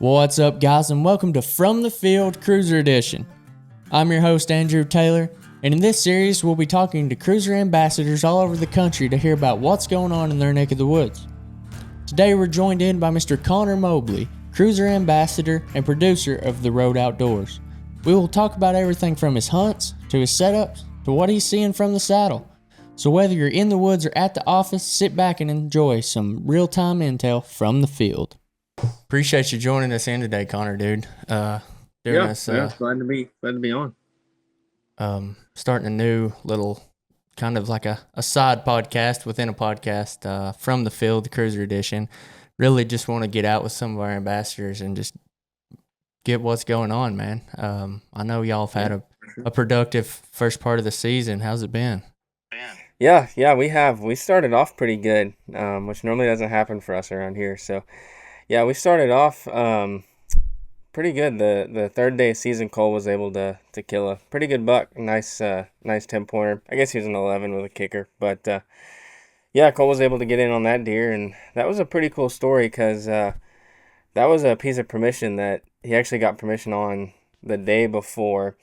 What's up, guys, and welcome to From the Field CRÜZR Edition. I'm your host, Andrew Taylor, and in this series, we'll be talking to CRÜZR ambassadors all over the country to hear about what's going on in their neck of the woods. Today, we're joined in by Mr. Connor Mobley, CRÜZR ambassador and producer of The Road Outdoors. We will talk about everything from his hunts, to his setups, to what he's seeing from the saddle. So whether you're in the woods or at the office, sit back and enjoy some real-time intel from the field. Appreciate you joining us in today, Connor, dude. Glad to be on. Starting a new little kind of like a side podcast within a podcast, From the Field, the CRÜZR Edition. Really just want to get out with some of our ambassadors and just get what's going on, man. I know y'all have had a productive first part of the season. How's it been? Yeah, we have. We started off pretty good, which normally doesn't happen for us around here. So, yeah, we started off pretty good. The third day of season, Cole was able to kill a pretty good buck. Nice 10-pointer. I guess he was an 11 with a kicker. But, yeah, Cole was able to get in on that deer, and that was a pretty cool story because that was a piece of permission that he actually got permission on the day before.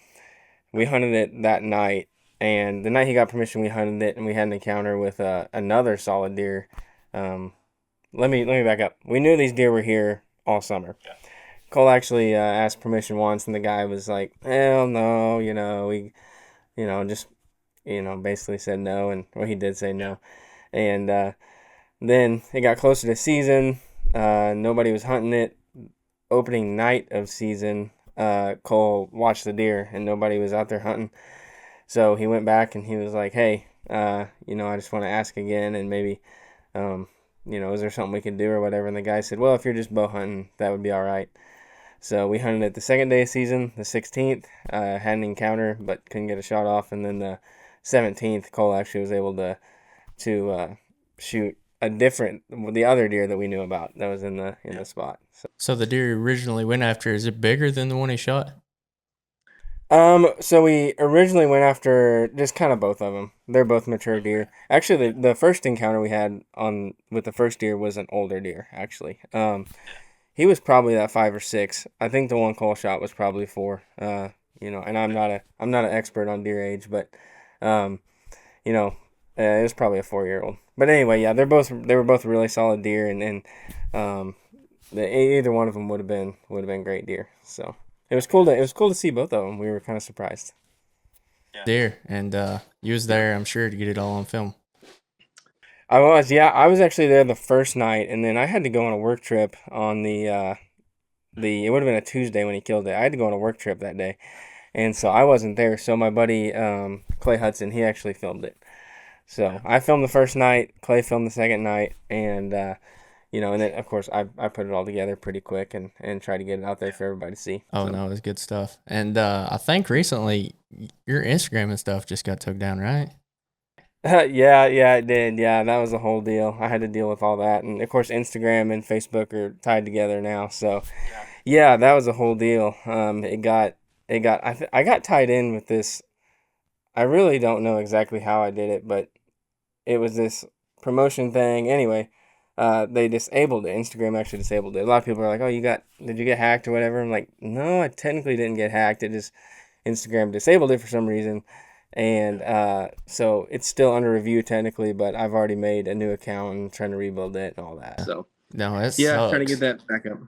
We hunted it that night. And the night he got permission, we hunted it, and we had an encounter with another solid deer. Let me back up. We knew these deer were here all summer. Yeah. Cole actually asked permission once, and the guy was like, "Hell no, basically said no." Well, he did say no. And then it got closer to season. Nobody was hunting it. Opening night of season, Cole watched the deer, and nobody was out there hunting. So he went back and he was like, "Hey, I just want to ask again, and maybe, is there something we can do or whatever?" And the guy said, "Well, if you're just bow hunting, that would be all right." So we hunted it the second day of season, the 16th, had an encounter, but couldn't get a shot off. And then the 17th, Cole actually was able to shoot the other deer that we knew about that was in the spot. So the deer originally went after, is it bigger than the one he shot? So we originally went after just kind of both of them. They're both mature deer. Actually, the first encounter we had with the first deer was an older deer, actually. He was probably that 5 or 6. I think the one Cole shot was probably 4. And I'm not an expert on deer age, but it was probably a 4-year-old. But anyway, yeah, they were both really solid deer, and either one of them would have been great deer. So. It was cool to see both of them. We were kind of surprised. Deer, and you was there, I'm sure, to get it all on film. I was actually there the first night, and then I had to go on a work trip on it would have been a Tuesday when he killed it. I had to go on a work trip that day, and so I wasn't there. So my buddy Clay Hudson, he actually filmed it. So I filmed the first night, Clay filmed the second night, and and then, of course, I put it all together pretty quick and tried to get it out there for everybody to see. Oh, no, it was good stuff. And I think recently your Instagram and stuff just got took down, right? Yeah, it did. Yeah, that was the whole deal. I had to deal with all that. And, of course, Instagram and Facebook are tied together now. So, yeah, that was a whole deal. I got tied in with this. I really don't know exactly how I did it, but it was this promotion thing. Anyway. They disabled it. Instagram actually disabled it. A lot of people are like, "Oh, did you get hacked or whatever?" I'm like, "No, I technically didn't get hacked. It just Instagram disabled it for some reason." And so it's still under review technically, but I've already made a new account and trying to rebuild it and all that. So no, it yeah, sucks. trying to get that back up.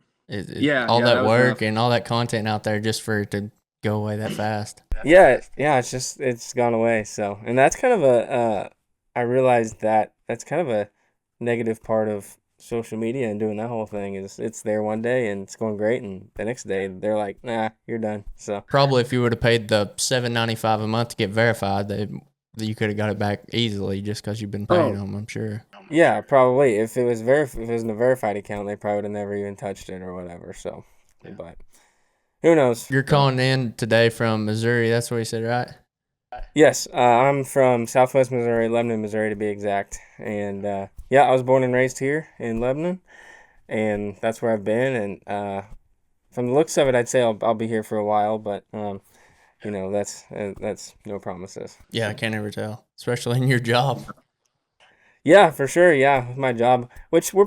All that work and all that content out there just for it to go away that fast. Yeah, it's gone away. So, and that's kind of I realized that's kind of a negative part of social media and doing that whole thing is it's there one day and it's going great, and the next day they're like, "Nah, you're done." So probably if you would have paid the $7.95 a month to get verified, you could have got it back easily just because you've been paying them, I'm sure. Yeah, probably. If it was in a verified account, they probably would have never even touched it or whatever. So, but who knows? You're calling in today from Missouri. That's what you said, right? Yes, I'm from Southwest Missouri, Lebanon, Missouri to be exact. And I was born and raised here in Lebanon, and that's where I've been. And from the looks of it, I'd say I'll be here for a while, but that's no promises. Yeah, I can't ever tell, especially in your job. Yeah, for sure. Yeah, with my job, which we're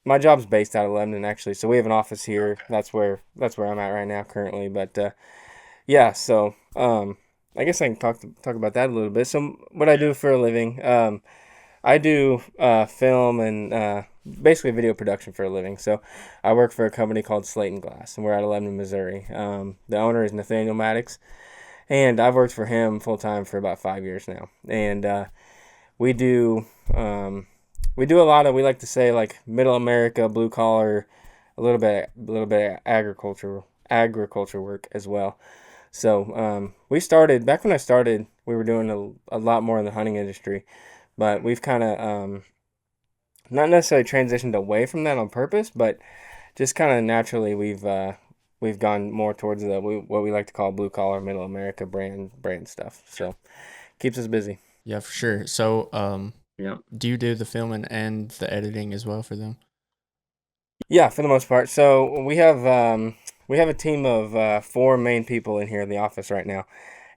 my job's based out of Lebanon actually, so we have an office here. That's where I'm at right now currently. But yeah, so I guess I can talk about that a little bit. So what I do for a living, I do film and basically video production for a living. So I work for a company called Slate and Glass, and we're out of Lebanon, Missouri. The owner is Nathaniel Maddox, and I've worked for him full time for about 5 years now. And we do we do a lot of, we like to say, like middle America, blue collar, a little bit of agriculture work as well. So we started back when I started. We were doing a lot more in the hunting industry, but we've kind of not necessarily transitioned away from that on purpose, but just kind of naturally we've gone more towards what we like to call blue collar, middle America brand stuff. So keeps us busy. Yeah, for sure. So, Yeah. do you do the filming and the editing as well for them? Yeah, for the most part. So we have a team of four main people in here in the office right now,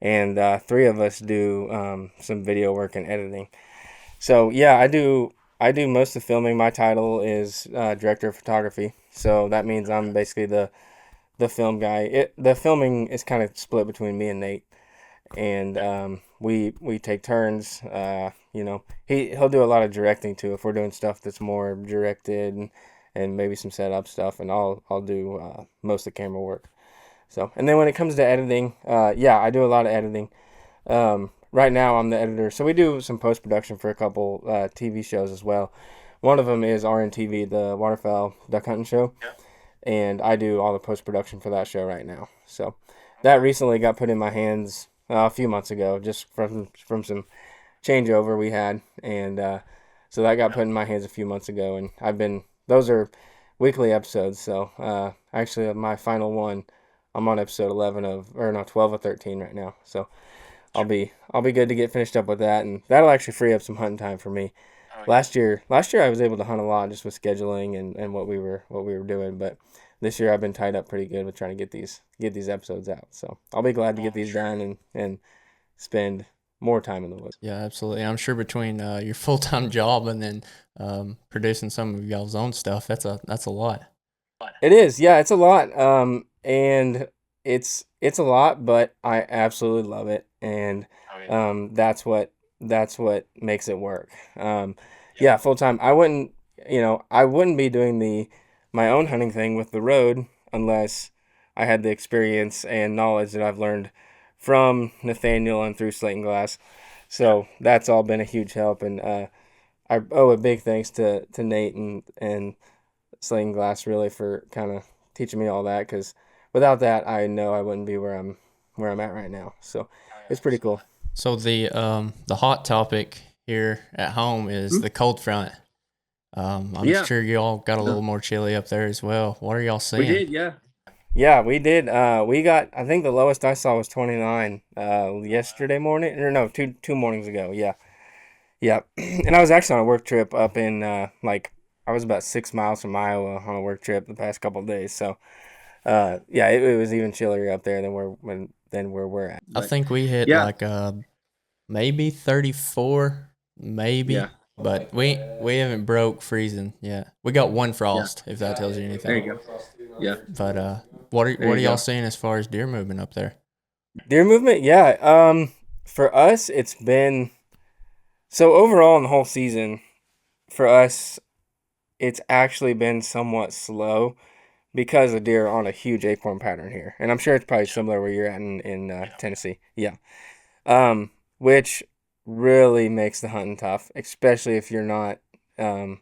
and three of us do some video work and editing. So yeah, I do most of the filming. My title is director of photography. So that means I'm basically the film guy. The filming is kind of split between me and Nate, and we take turns. He'll do a lot of directing too. If we're doing stuff that's more directed and maybe some setup stuff, and I'll do most of the camera work. So, and then when it comes to editing, yeah, I do a lot of editing. Right now, I'm the editor, so we do some post production for a couple TV shows as well. One of them is RNTV, the Waterfowl Duck Hunting Show, and I do all the post production for that show right now. So that recently got put in my hands a few months ago, just from some changeover we had, and so that got put in my hands a few months ago, and those are weekly episodes. So actually, my final one, I'm on episode 11 or no, 12 of 13 right now. So I'll be good to get finished up with that, and that'll actually free up some hunting time for me. Last year I was able to hunt a lot just with scheduling and what we were doing, but this year I've been tied up pretty good with trying to get these episodes out. So I'll be glad to get these done and spend more time in the woods. Yeah, absolutely. I'm sure between your full time job and then producing some of y'all's own stuff, that's a lot. It is, yeah, it's a lot. And it's a lot, but I absolutely love it, and that's what makes it work. Yeah, full time. I wouldn't be doing my own hunting thing with the road unless I had the experience and knowledge that I've learned from Nathaniel and through Slate and Glass. So that's all been a huge help, and I owe a big thanks to Nate and Slate and Glass really for kind of teaching me all that, because without that, I know I wouldn't be where I'm at right now. So it's pretty cool. So the hot topic here at home is the cold front. I'm Yeah. sure you all got a little more chilly up there as well. What are y'all seeing? We did, yeah. Yeah, we did. We got, I think the lowest I saw was 29 yesterday morning, or no, two mornings ago. Yeah. Yeah. And I was actually on a work trip up in I was about 6 miles from Iowa on a work trip the past couple of days. So yeah, it was even chillier up there than where we're at. I But think we hit yeah. like maybe 34, maybe, Yeah. but we haven't broke freezing yet. We got one frost, if that tells you anything. There you go. Yeah. But what are you y'all go. seeing as far as deer movement up there? Deer movement, yeah. For us, it's been so overall in the whole season. For us, it's actually been somewhat slow because the deer are on a huge acorn pattern here, and I'm sure it's probably similar where you're at in Tennessee. Yeah. Which really makes the hunting tough, especially if you're not used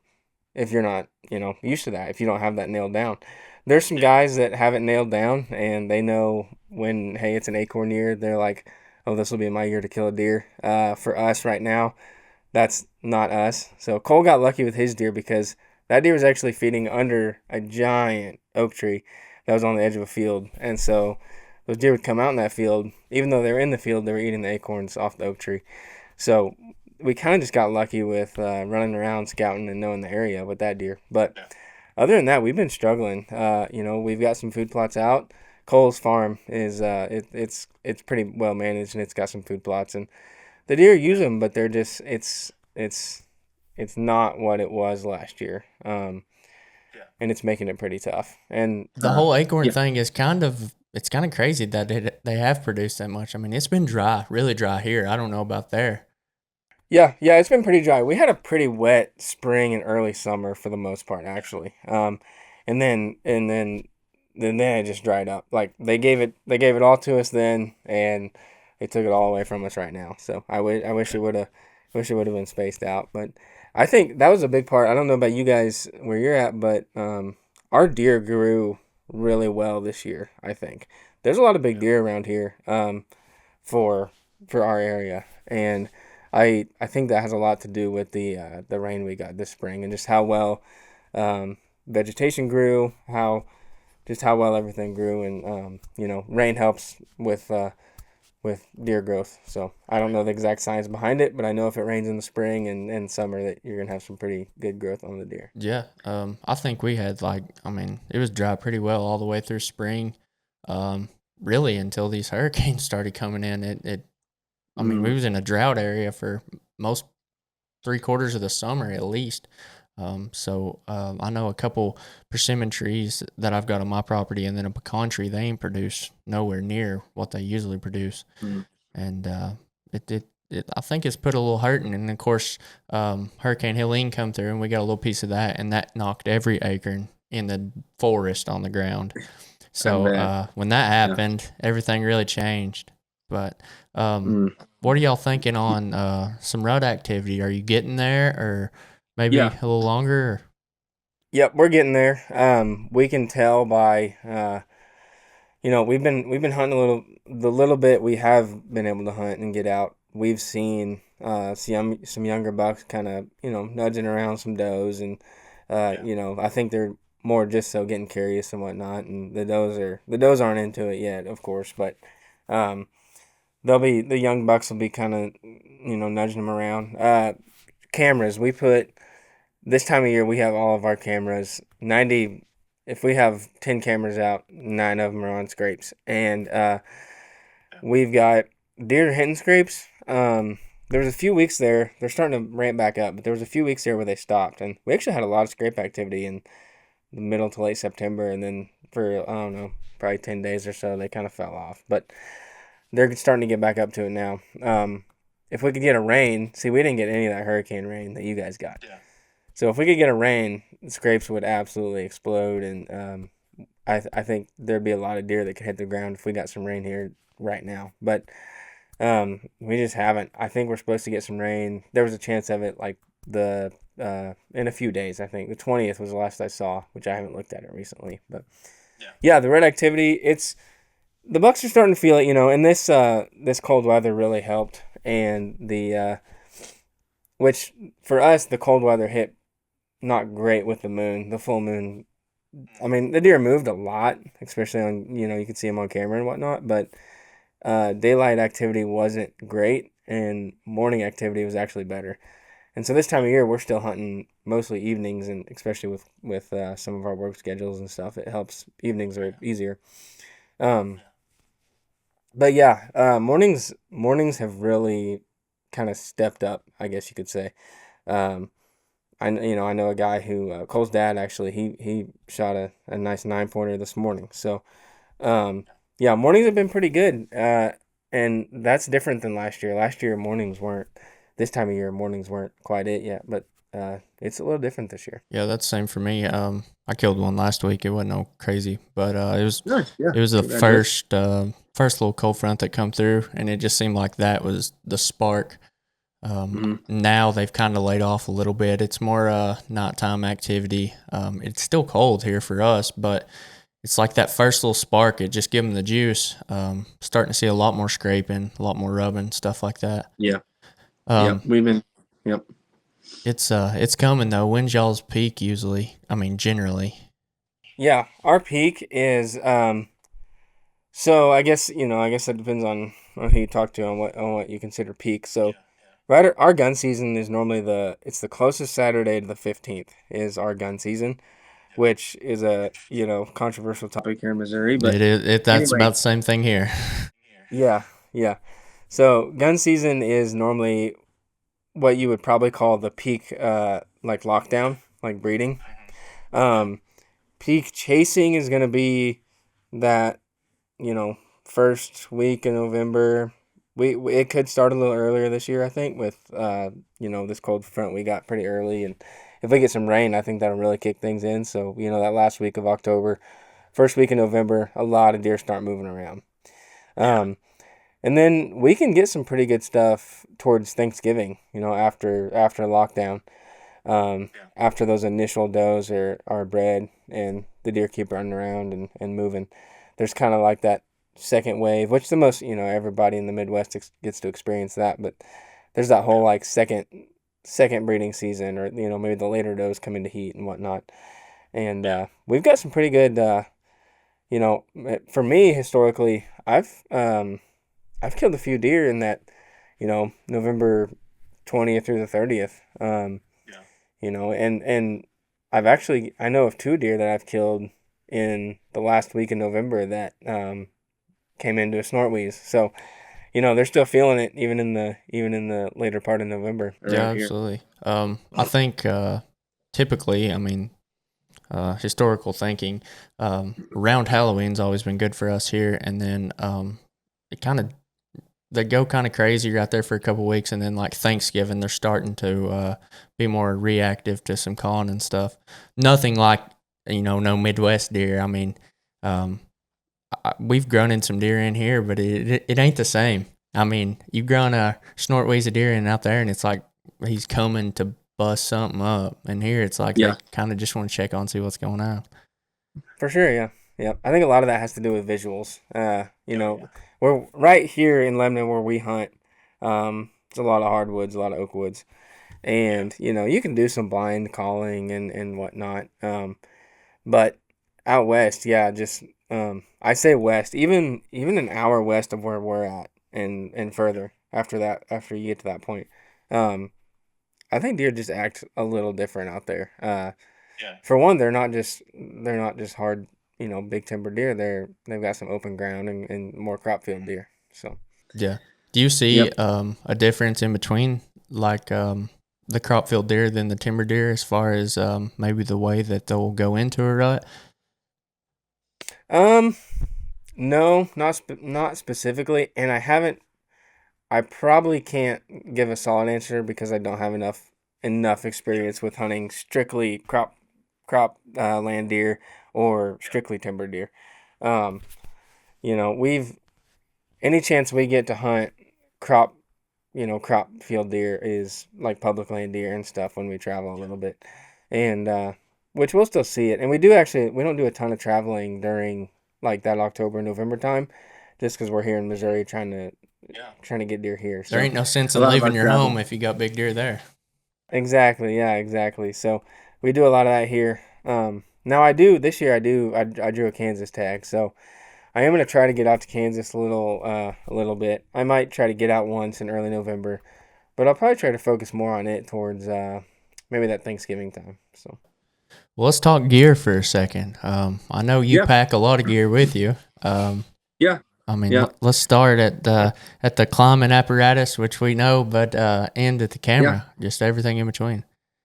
to that. If you don't have that nailed down, there's some guys that have it nailed down and they know when, hey, it's an acorn year. They're like, oh, this will be my year to kill a deer. For us right now, that's not us. So Cole got lucky with his deer because that deer was actually feeding under a giant oak tree that was on the edge of a field, and so those deer would come out in that field. Even though they were in the field, they were eating the acorns off the oak tree. So we kind of just got lucky with running around scouting and knowing the area with that deer. But other than that, we've been struggling. We've got some food plots out. Cole's farm is it's pretty well managed, and it's got some food plots, and the deer use them, but they're just it's not what it was last year. and it's making it pretty tough. And The whole acorn thing is it's kind of crazy that they have produced that much. I mean, it's been dry, really dry here. I don't know about there. yeah, it's been pretty dry. We had a pretty wet spring and early summer for the most part, actually. And then it just dried up. Like they gave it all to us then, and they took it all away from us right now. So I wish it would have been spaced out. But I think that was a big part. I don't know about you guys where you're at, but our deer grew really well this year. I think there's a lot of big deer around here for our area, and I think that has a lot to do with the rain we got this spring and just how well vegetation grew, how well everything grew, and rain helps with deer growth. So I don't know the exact science behind it, but I know if it rains in the spring and summer that you're gonna have some pretty good growth on the deer. Yeah, I think we had it was dry pretty well all the way through spring, really until these hurricanes started coming in. We was in a drought area for most 3/4 of the summer at least. I know a couple persimmon trees that I've got on my property, and then a pecan tree. They ain't produced nowhere near what they usually produce, and I think it's put a little hurting. And of course, Hurricane Helene come through, and we got a little piece of that, and that knocked every acre in the forest on the ground. So when that happened, everything really changed. But what are y'all thinking on some rut activity? Are you getting there, or maybe a little longer? Yep, we're getting there. We can tell by we've been hunting the little bit we have been able to hunt and get out. We've seen some younger bucks kind of nudging around some does, and I think they're more just so getting curious and whatnot. And the does aren't into it yet, of course, but the young bucks will be kind of nudging them around. Cameras, we put this time of year we have all of our cameras 90. If we have 10 cameras out, 9 of them are on scrapes, and we've got deer hitting scrapes. There was a few weeks there. They're starting to ramp back up, but there was a few weeks there where they stopped, and we actually had a lot of scrape activity in the middle to late September, and then for I don't know, probably 10 days or so, they kind of fell off, but they're starting to get back up to it now. If we could get a rain, see, we didn't get any of that hurricane rain that you guys got. Yeah. So if we could get a rain, the scrapes would absolutely explode, and I think there'd be a lot of deer that could hit the ground if we got some rain here right now. But we just haven't. I think we're supposed to get some rain. There was a chance of it like in a few days. I think the 20th was the last I saw, which I haven't looked at it recently. But yeah, the red activity. The bucks are starting to feel it, and this cold weather really helped, and which for us the cold weather hit not great with the moon, the full moon. I mean, the deer moved a lot, especially on you could see them on camera and whatnot, but daylight activity wasn't great, and morning activity was actually better. And so this time of year we're still hunting mostly evenings, and especially with some of our work schedules and stuff, it helps. Evenings are easier. But yeah, mornings have really kind of stepped up, I guess you could say. I know a guy who Cole's dad actually he shot a nice 9-pointer this morning. So yeah, mornings have been pretty good, and that's different than last year. Last year this time of year mornings weren't quite it yet, but it's a little different this year. Yeah, that's the same for me. I killed one last week. It wasn't no crazy, but it was nice. Yeah, it was the first little cold front that come through, and it just seemed like that was the spark. Now they've kind of laid off a little bit. It's more nighttime activity. It's still cold here for us, but it's like that first little spark. It just give them the juice. Starting to see a lot more scraping, a lot more rubbing, stuff like that. Yeah. We've been. Yep. It's coming though. When's y'all's peak usually? I mean, generally. Yeah, our peak is so I guess that depends on who you talk to on what you consider peak. So right, our gun season is normally it's the closest Saturday to the 15th is our gun season, which is a controversial topic here in Missouri, but that's anyway, about the same thing here. Yeah. So gun season is normally what you would probably call the peak like lockdown, like breeding. peak chasing is going to be that, first week in November. It could start a little earlier this year, I think, with this cold front we got pretty early, and if we get some rain, I think that'll really kick things in. So that last week of October, first week in November, a lot of deer start moving around. And then we can get some pretty good stuff towards Thanksgiving, after lockdown. After those initial does are bred and the deer keep running around and moving, there's kind of like that second wave, which the most, everybody in the Midwest gets to experience that. But there's that whole like second breeding season, or maybe the later does come into heat and whatnot. And we've got some pretty good. For me historically, I've killed a few deer in that, November 20th through the 30th. And I know of 2 deer that I've killed in the last week of November that came into a snort wheeze. So, they're still feeling it even in the later part of November. Yeah, absolutely. I think typically, historical thinking, around Halloween's always been good for us here, and then they go kind of crazy right there for a couple weeks, and then like Thanksgiving, they're starting to be more reactive to some calling and stuff. Nothing like no Midwest deer. We've grown in some deer in here, but it ain't the same. You've grown a snort wheeze of deer in out there, and it's like he's coming to bust something up. And here it's like they kind of just want to check on, see what's going on. For sure, yeah. I think a lot of that has to do with visuals. We're right here in Lebanon where we hunt. It's a lot of hardwoods, a lot of oak woods. And, you can do some blind calling and whatnot. But out west, just I say west, even an hour west of where we're at and further after you get to that point. I think deer just act a little different out there. For one, they're not just hard, big timber deer. They've got some open ground and more crop field deer. So yeah. Do you see a difference in between like the crop field deer than the timber deer as far as maybe the way that they'll go into a rut? No, not specifically, and I probably can't give a solid answer because I don't have enough experience with hunting strictly crop land deer or strictly timber deer. We've any chance we get to hunt crop field deer is like public land deer and stuff when we travel a little bit, and which we'll still see it. And we don't do a ton of traveling during like that October, November time, just because we're here in Missouri trying to get deer here. So there ain't no sense in leaving your home if you got big deer there. Exactly. Yeah, exactly. So we do a lot of that here. Now this year I drew a Kansas tag. So I am going to try to get out to Kansas a little bit. I might try to get out once in early November, but I'll probably try to focus more on it towards maybe that Thanksgiving time. So. Well, let's talk gear for a second. I know you pack a lot of gear with you. Let's start at the climbing apparatus, which we know, but end at the camera, just everything in between.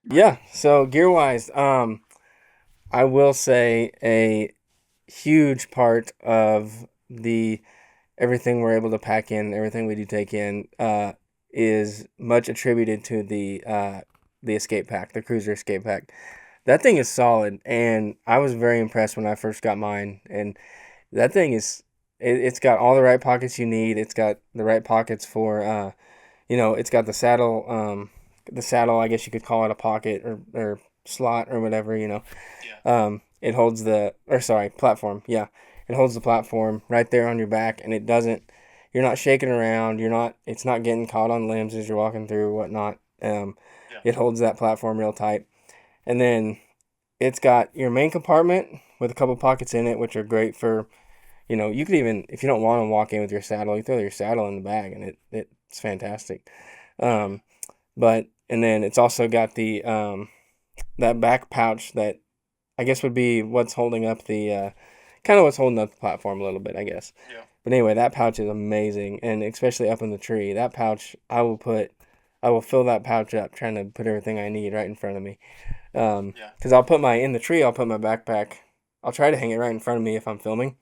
Yeah. So gear-wise, I will say a huge part of everything we're able to pack in, everything we do take in, is much attributed to the escape pack, the CRÜZR escape pack. That thing is solid, and I was very impressed when I first got mine. And that thing it's got all the right pockets you need. It's got the right pockets for, it's got the saddle, I guess you could call it a pocket or slot or whatever, It holds platform. Yeah, it holds the platform right there on your back, and you're not shaking around. It's not getting caught on limbs as you're walking through or whatnot. It holds that platform real tight. And then it's got your main compartment with a couple pockets in it, which are great for, you could even, if you don't want to walk in with your saddle, you throw your saddle in the bag, and it's fantastic. And then it's also got the that back pouch that I guess would be what's holding up the platform a little bit, I guess. Yeah. But anyway, that pouch is amazing, and especially up in the tree. That pouch, I will fill that pouch up, trying to put everything I need right in front of me. Because in the tree, I'll put my backpack I'll try to hang it right in front of me if I'm filming,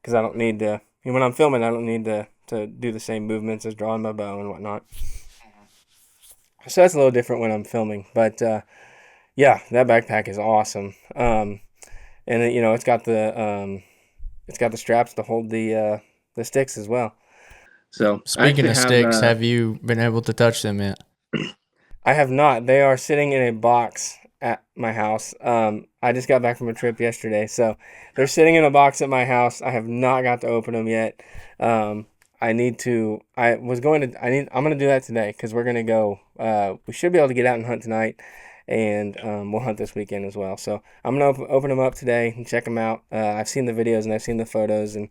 because I don't need to. When I'm filming, I don't need to do the same movements as drawing my bow and whatnot. So that's a little different when I'm filming. But yeah, that backpack is awesome. And it's got the straps to hold the sticks as well. So I Speaking actually of have sticks, have you been able to touch them yet? I have not. They are sitting in a box at my house. I just got back from a trip yesterday, so they're sitting in a box at my house. I have not got to open them yet. I need to. I was going to. I'm going to do that today because we're going to go. We should be able to get out and hunt tonight, and we'll hunt this weekend as well. So I'm going to open them up today and check them out. I've seen the videos and I've seen the photos and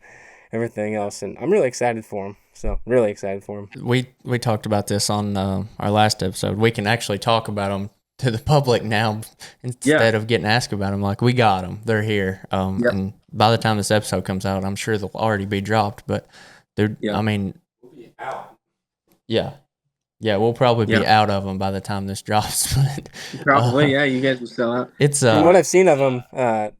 everything else, and I'm really excited for them. So really excited for them. We talked about this on our last episode. We can actually talk about them to the public now instead of getting asked about them. Like, we got them; they're here. And by the time this episode comes out, I'm sure they'll already be dropped. But they're, I mean, yeah, we'll probably be out of them by the time this drops. But, probably, you guys will sell out. It's from what I've seen of them,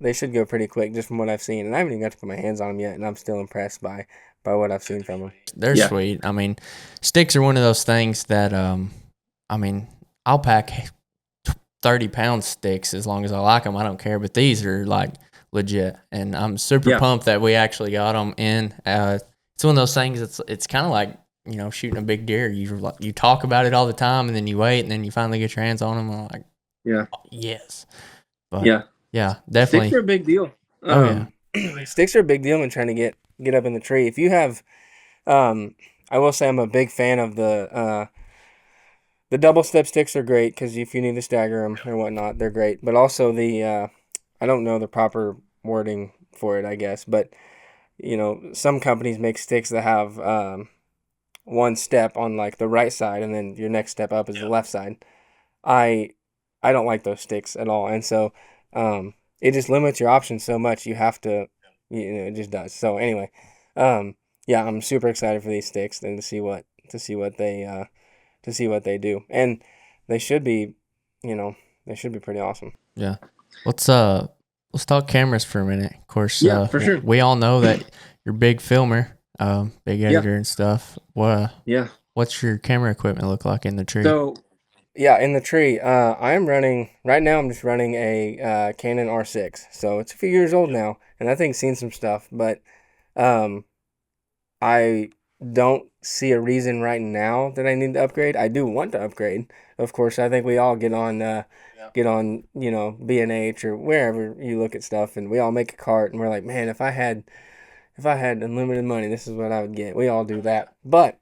they should go pretty quick. Just from what I've seen, and I haven't even got to put my hands on them yet, and I'm still impressed by what I've seen from them. They're sweet. I mean, sticks are one of those things that, I mean, I'll pack 30-pound sticks as long as I like them. I don't care. But these are like legit, and I'm super pumped that we actually got them in. It's one of those things. It's kind of like, you know, shooting a big deer. You talk about it all the time, and then you wait, and then you finally get your hands on them. And I'm like, oh, yes. But yeah, definitely. Sticks are a big deal. Sticks are a big deal in trying to get up in the tree. If you have, I will say I'm a big fan of the double step sticks are great because if you need to stagger them or whatnot, they're great. But also I don't know the proper wording for it, I guess. But, you know, some companies make sticks that have one step on like the right side and then your next step up is the left side. I don't like those sticks at all. And so it just limits your options so much. You have to, it just does. So anyway, I'm super excited for these sticks and to see what they do, and they should be pretty awesome. Yeah, let's talk cameras for a minute. Of course, for sure. We all know that you're a big filmer, big editor and stuff. What's your camera equipment look like in the tree? So, in the tree, I'm running right now. I'm just running a Canon R6, so it's a few years old now, and that thing's seen some stuff. But I don't see a reason right now that I need to upgrade. I do want to upgrade, of course. I think we all get on, B&H or wherever you look at stuff, and we all make a cart, and we're like, man, if I had unlimited money, this is what I would get. We all do that, but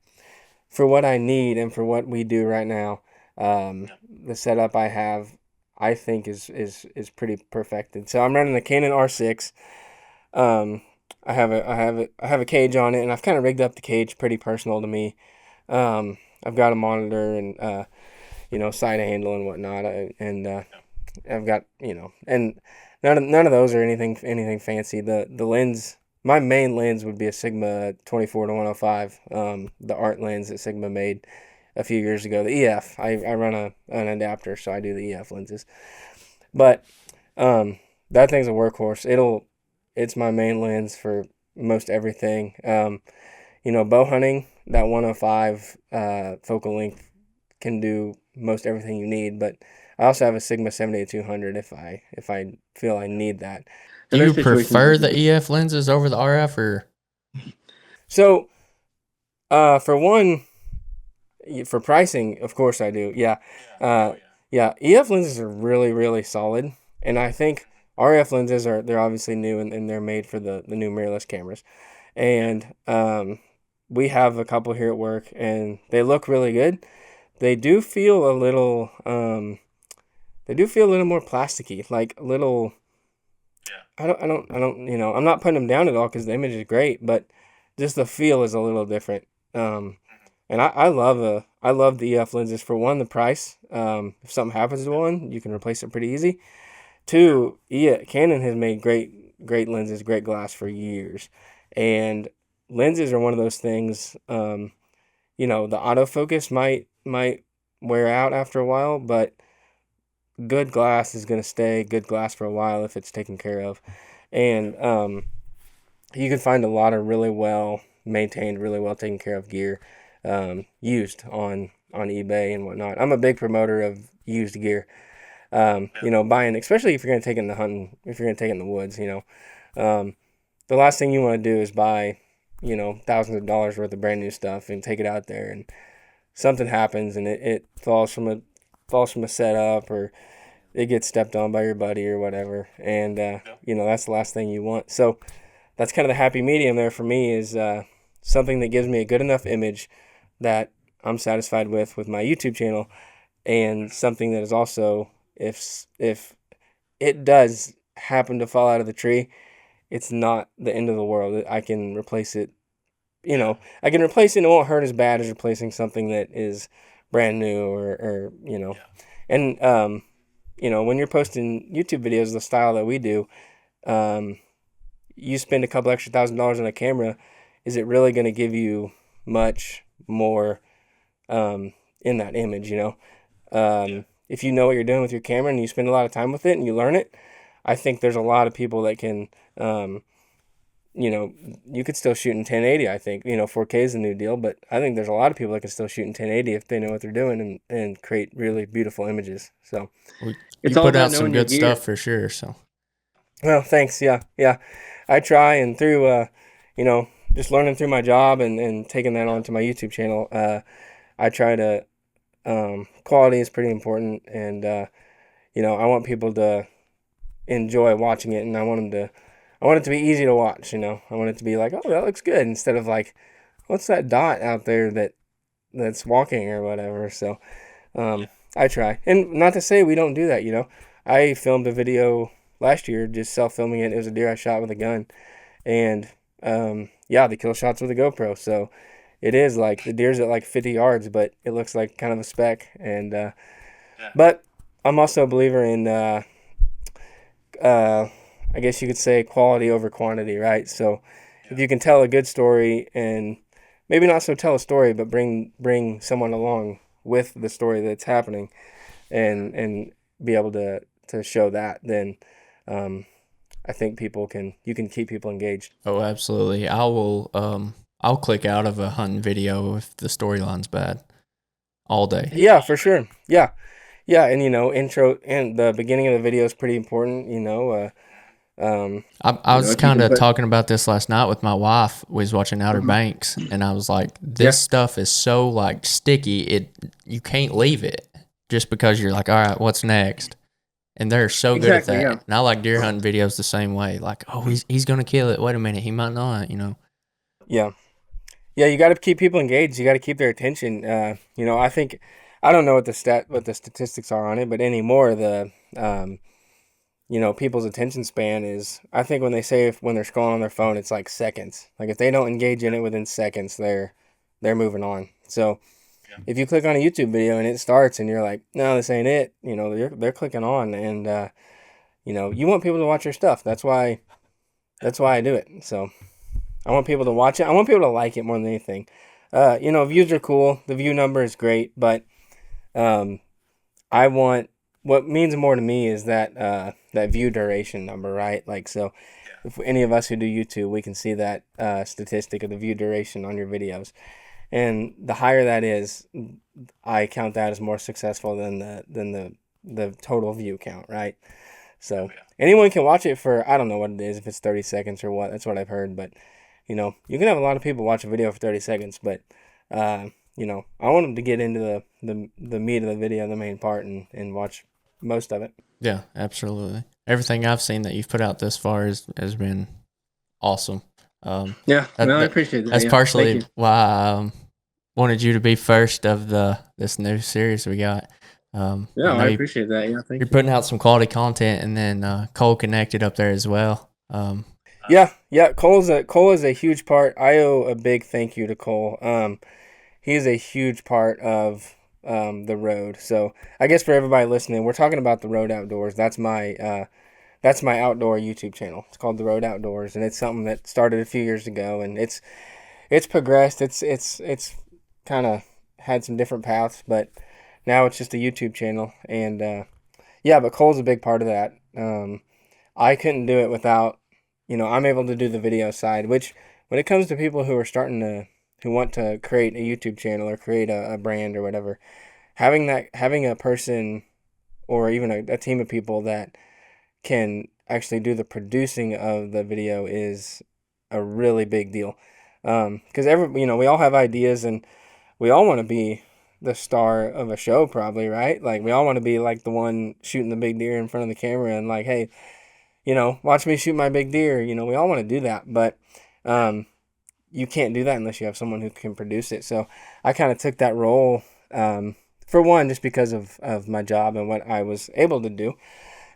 for what I need and for what we do right now, the setup I have, I think is pretty perfected. So I'm running the Canon R6. I have a cage on it, and I've kind of rigged up the cage pretty personal to me. I've got a monitor and side handle and whatnot, and I've got and none of those are anything fancy. The lens, my main lens would be a Sigma 24-105, the art lens that Sigma made a few years ago. The EF, I run an adapter, so I do the EF lenses, but that thing's a workhorse. It's my main lens for most everything. Bow hunting, that 105 focal length can do most everything you need, but I also have a Sigma 78-200 if I feel I need that. Do you prefer the EF lenses over the RF, or? So, for pricing, of course I do. Yeah. EF lenses are really, really solid, and I think RF lenses they're obviously new and they're made for the new mirrorless cameras. And we have a couple here at work and they look really good. They do feel a little more plasticky, like a little I don't I'm not putting them down at all because the image is great, but just the feel is a little different. And I love the EF lenses. For one, the price. If something happens to one, you can replace it pretty easy. Two, Canon has made great lenses, great glass for years, and lenses are one of those things. The autofocus might wear out after a while, but good glass is going to stay good glass for a while if it's taken care of. and you can find a lot of really well maintained, really well taken care of gear used on eBay and whatnot. I'm a big promoter of used gear. Buying, especially if you're going to take it in the hunting, if you're going to take it in the woods, the last thing you want to do is buy, thousands of dollars worth of brand new stuff and take it out there and something happens and it falls from a setup, or it gets stepped on by your buddy or whatever. And, that's the last thing you want. So that's kind of the happy medium there for me, is something that gives me a good enough image that I'm satisfied with my YouTube channel, and something that is also, if it does happen to fall out of the tree, it's not the end of the world. I can replace it. I can replace it and it won't hurt as bad as replacing something that is brand new or. And, when you're posting YouTube videos the style that we do, you spend a couple extra $1,000s on a camera, is it really going to give you much more in that image, If you know what you're doing with your camera and you spend a lot of time with it and you learn it, I think there's a lot of people that can, you could still shoot in 1080, I think. 4K is the new deal, but I think there's a lot of people that can still shoot in 1080 if they know what they're doing and create really beautiful images. So you put out some good stuff for sure. So, well, thanks. Yeah. I try, and through, just learning through my job and taking that onto my YouTube channel, I try to, quality is pretty important, and, I want people to enjoy watching it, and I want it to be easy to watch, I want it to be like, oh, that looks good, instead of like, what's that dot out there that's walking or whatever. So, I try. And not to say we don't do that, I filmed a video last year, just self-filming it. It was a deer I shot with a gun, and, the kill shot's with a GoPro, so it is like, the deer's at like 50 yards, but it looks like kind of a speck, and, but I'm also a believer in, I guess you could say quality over quantity, right? So if you can tell a good story, and maybe not so tell a story, but bring someone along with the story that's happening, and be able to show that, then I think you can keep people engaged. Oh, absolutely. I'll click out of a hunting video if the storyline's bad all day. Yeah, for sure. Yeah, and intro and the beginning of the video is pretty important. I was kind of talking about this last night with my wife. We was watching Outer Banks, and I was like, this stuff is so like sticky. You can't leave it just because you're like, all right, what's next? And they're so good at that. Yeah. And I like deer hunting videos the same way. Like, oh, he's gonna kill it. Wait a minute, he might not. Yeah. You got to keep people engaged. You got to keep their attention. I think, I don't know what the statistics are on it, but anymore the people's attention span is, I think when they're scrolling on their phone, it's like seconds. Like if they don't engage in it within seconds, they're moving on. So if you click on a YouTube video and it starts and you're like, no, this ain't it, they're clicking on, and you want people to watch your stuff. That's why I do it. So I want people to watch it. I want people to like it more than anything. Views are cool. The view number is great, but what means more to me is that view duration number, right? Like, so if any of us who do YouTube, we can see that statistic of the view duration on your videos. And the higher that is, I count that as more successful than the total view count, right? So anyone can watch it for, I don't know what it is, if it's 30 seconds or what. That's what I've heard. But, you can have a lot of people watch a video for 30 seconds. But, I want them to get into the meat of the video, the main part, and watch most of it. Yeah, absolutely. Everything I've seen that you've put out this far has been awesome. I appreciate that. That's partially why I wanted you to be first of this new series we got. I appreciate that. Yeah, thank you. You're putting out some quality content, and then Cole connected up there as well. Cole is a huge part. I owe a big thank you to Cole. He's a huge part of the road. So I guess for everybody listening, we're talking about the Road Outdoors. That's my outdoor YouTube channel. It's called The Road Outdoors, and it's something that started a few years ago, and it's progressed. It's kind of had some different paths, but now it's just a YouTube channel. And but Cole's a big part of that. I couldn't do it without I'm able to do the video side, which when it comes to people who want to create a YouTube channel or create a brand or whatever, having a person or even a team of people that can actually do the producing of the video is a really big deal. Because we all have ideas and we all want to be the star of a show, probably, right? Like we all want to be like the one shooting the big deer in front of the camera and like, hey, watch me shoot my big deer. We all want to do that, but you can't do that unless you have someone who can produce it. So I kind of took that role, for one, just because of my job and what I was able to do,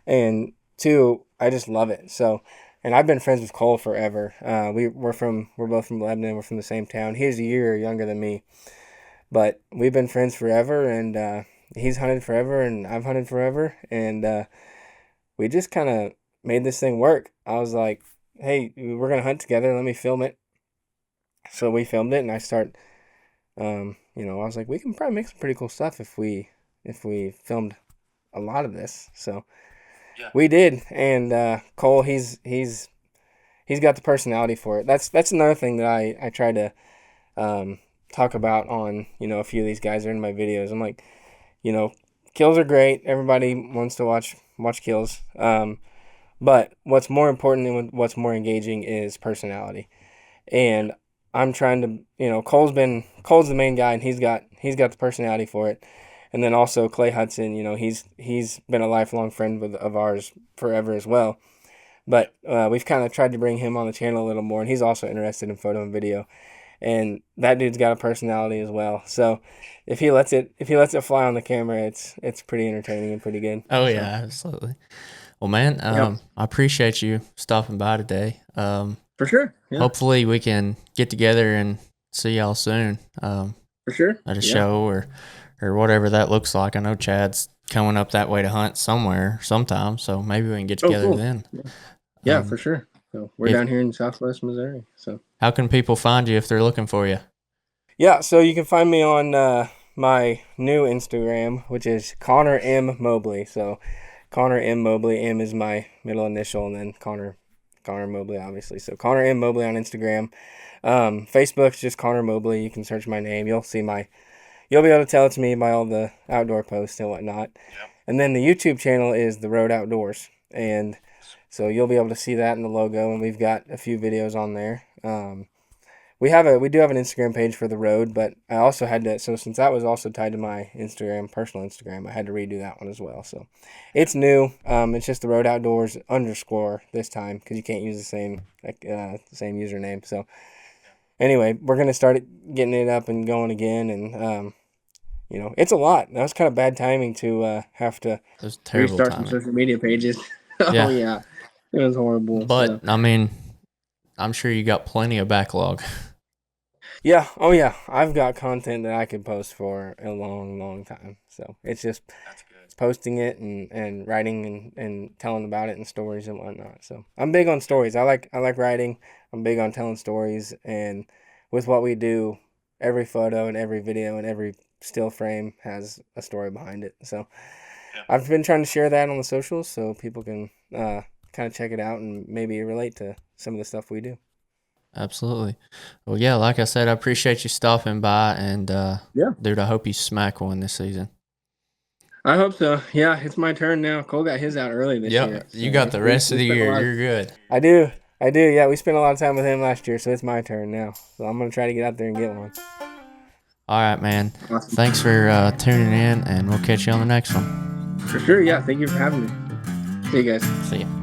and two, I just love it. So, and I've been friends with Cole forever. We're both from Lebanon. We're from the same town. He's a year younger than me, but we've been friends forever, and he's hunted forever, and I've hunted forever, and we just kind of made this thing work. I was like, hey, we're gonna hunt together. Let me film it. So we filmed it, and I was like, we can probably make some pretty cool stuff if we filmed a lot of this. So Yeah. we did, and Cole, he's got the personality for it. That's another thing that I try to talk about on a few of these guys that are in my videos. I'm like, kills are great. Everybody wants to watch kills. But what's more important and what's more engaging is personality. And I'm trying to, Cole's the main guy, and he's got the personality for it. And then also Clay Hudson, he's been a lifelong friend of ours forever as well. But we've kind of tried to bring him on the channel a little more, and he's also interested in photo and video. And that dude's got a personality as well. So if he lets it fly on the camera, it's pretty entertaining and pretty good. Oh yeah, absolutely. Well, man, Yep. I appreciate you stopping by today. For sure. Yeah. Hopefully we can get together and see y'all soon. For sure. At a show or whatever that looks like. I know Chad's coming up that way to hunt somewhere sometime, so maybe we can get together cool. then. Yeah, for sure. So we're down here in Southwest Missouri. So how can people find you if they're looking for you? Yeah, so you can find me on my new Instagram, which is Connor M Mobley. So Connor M Mobley. M is my middle initial, and then Connor Mobley, obviously. So Connor M Mobley on Instagram. Facebook's just Connor Mobley. You can search my name. You'll be able to tell it's me by all the outdoor posts and whatnot. Yep. And then the YouTube channel is The Road Outdoors, and so you'll be able to see that in the logo. And we've got a few videos on there. We do have an Instagram page for The Road, but I also had to, so since that was also tied to my personal Instagram, I had to redo that one as well. So it's new. It's just The Road Outdoors _ this time, because you can't use the same username. So anyway, we're going to start getting it up and going again, and it's a lot. That was kind of bad timing to have to restart some social media pages. Yeah. Oh yeah, it was horrible. But I mean, I'm sure you got plenty of backlog. Yeah. Oh yeah, I've got content that I could post for a long, long time. So it's just posting it and writing and telling about it and stories and whatnot. So I'm big on stories. I like writing. I'm big on telling stories, and with what we do, every photo and every video and every still frame has a story behind it. So I've been trying to share that on the socials so people can kind of check it out and maybe relate to some of the stuff we do. Absolutely. Well, yeah, like I said, I appreciate you stopping by, and dude, I hope you smack one this season. I hope so. Yeah, it's my turn now. Cole got his out early this year. So you got the rest of the year. You're good. I do. Yeah, we spent a lot of time with him last year, so it's my turn now. So I'm going to try to get out there and get one. All right, man. Awesome. Thanks for tuning in, and we'll catch you on the next one. For sure, yeah. Thank you for having me. See you guys. See ya.